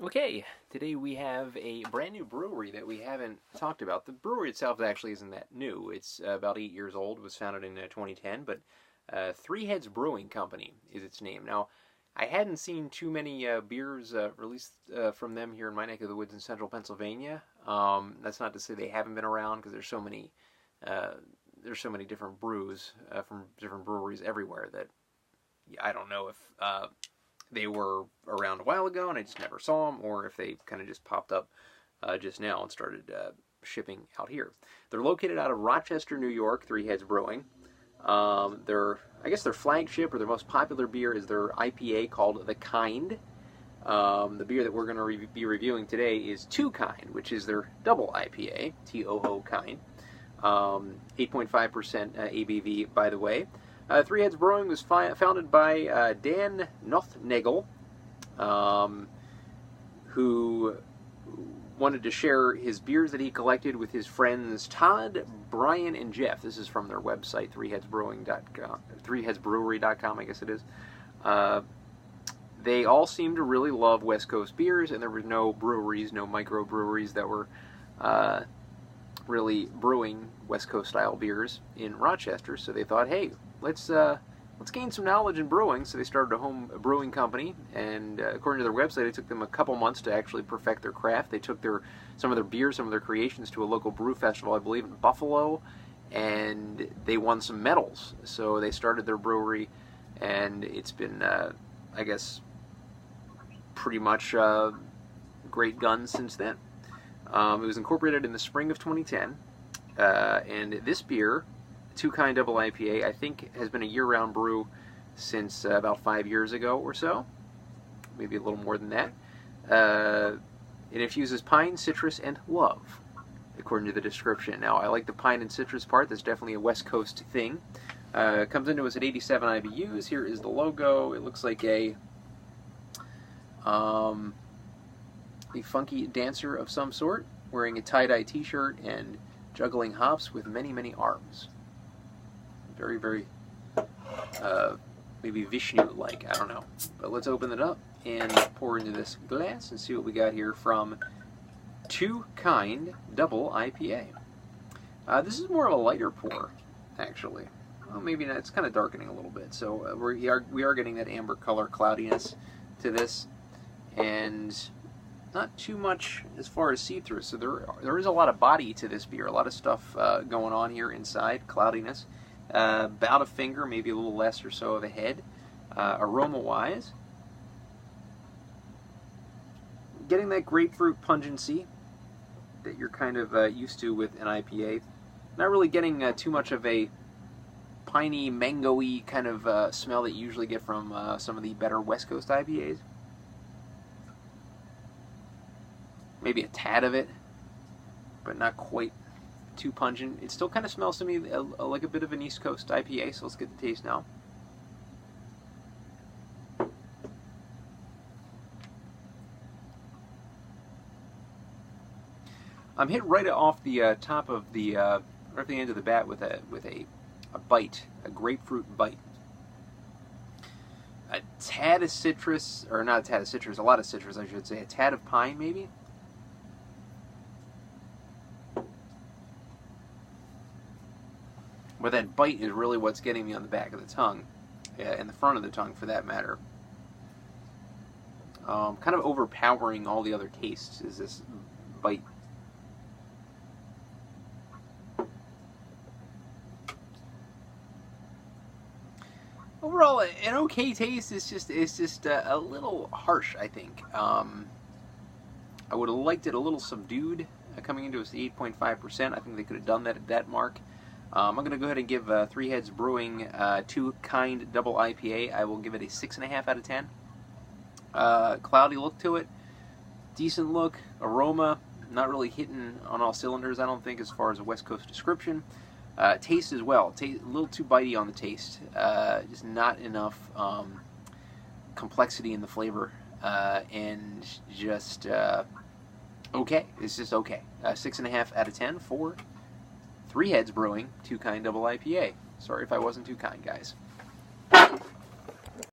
Okay, today we have a brand new brewery that we haven't talked about. The brewery itself actually isn't that new. It's about 8 years old. It was founded in 2010, but Three Heads Brewing Company is its name. Now, I hadn't seen too many beers released from them here in my neck of the woods in central Pennsylvania. That's not to say they haven't been around because uh, there's so many different brews from different breweries everywhere that I don't know if they were around a while ago and I just never saw them, or if they kind of just popped up just now and started shipping out here. They're located out of Rochester, New York, Three Heads Brewing. I guess their flagship or their most popular beer is their IPA called The Kind. The beer that we're going to be reviewing today is Two Kind, which is their double IPA, T-O-O Kind. 8.5% ABV, by the way. Three Heads Brewing was founded by Dan Nothnagel, who wanted to share his beers that he collected with his friends Todd, Brian, and Jeff. This is from their website, threeheadsbrewery.com, I guess it is. They all seem to really love West Coast beers, and there were no breweries, no microbreweries that were really brewing West Coast style beers in Rochester, so they thought, hey, let's gain some knowledge in brewing. So they started a home brewing company, and according to their website, it took them a couple months to actually perfect their craft. They took some of their beers, some of their creations to a local brew festival, I believe in Buffalo, and they won some medals. So they started their brewery, and it's been, I guess, pretty much great guns since then. It was incorporated in the spring of 2010, and this beer, Two Kind Double IPA, I think has been a year-round brew since about 5 years ago or so, maybe a little more than that. It infuses pine, citrus, and love, according to the description. Now, I like the pine and citrus part. That's definitely a West Coast thing. Comes into us at 87 IBUs. Here is the logo. It looks like a funky dancer of some sort, wearing a tie-dye t-shirt and juggling hops with many, many arms. Very, very, maybe Vishnu-like, I don't know. But let's open it up and pour into this glass and see what we got here from Two Kind Double IPA. This is more of a lighter pour, actually. Well, maybe not. It's kind of darkening a little bit. So we are getting that amber color cloudiness to this, and not too much as far as see-through. So there is a lot of body to this beer, a lot of stuff going on here inside, cloudiness. About a finger, maybe a little less or so of a head. Aroma-wise, getting that grapefruit pungency that you're kind of used to with an IPA. Not really getting too much of a piney, mango-y kind of smell that you usually get from some of the better West Coast IPAs. Maybe a tad of it, but not quite too pungent. It still kind of smells to me like a bit of an East Coast IPA, so let's get the taste now. I'm hit right off the top of the, right at the end of the bat with a bite, a grapefruit bite. A tad of citrus, or not a tad of citrus, a lot of citrus I should say, a tad of pine maybe. But that bite is really what's getting me on the back of the tongue, and the front of the tongue for that matter. Kind of overpowering all the other tastes is this bite. Overall, an okay taste. It's just a little harsh, I think. I would have liked it a little subdued, coming into us at 8.5%. I think they could have done that at that mark. I'm going to go ahead and give Three Heads Brewing Two Kind Double IPA. I will give it a 6.5 out of 10. Cloudy look to it, decent look, aroma, not really hitting on all cylinders, I don't think, as far as a West Coast description. Taste as well, a little too bitey on the taste, just not enough complexity in the flavor, and just okay. It's just okay. 6.5 out of 10 for Three Heads Brewing Two Kind Double IPA. Sorry if I wasn't too kind, guys.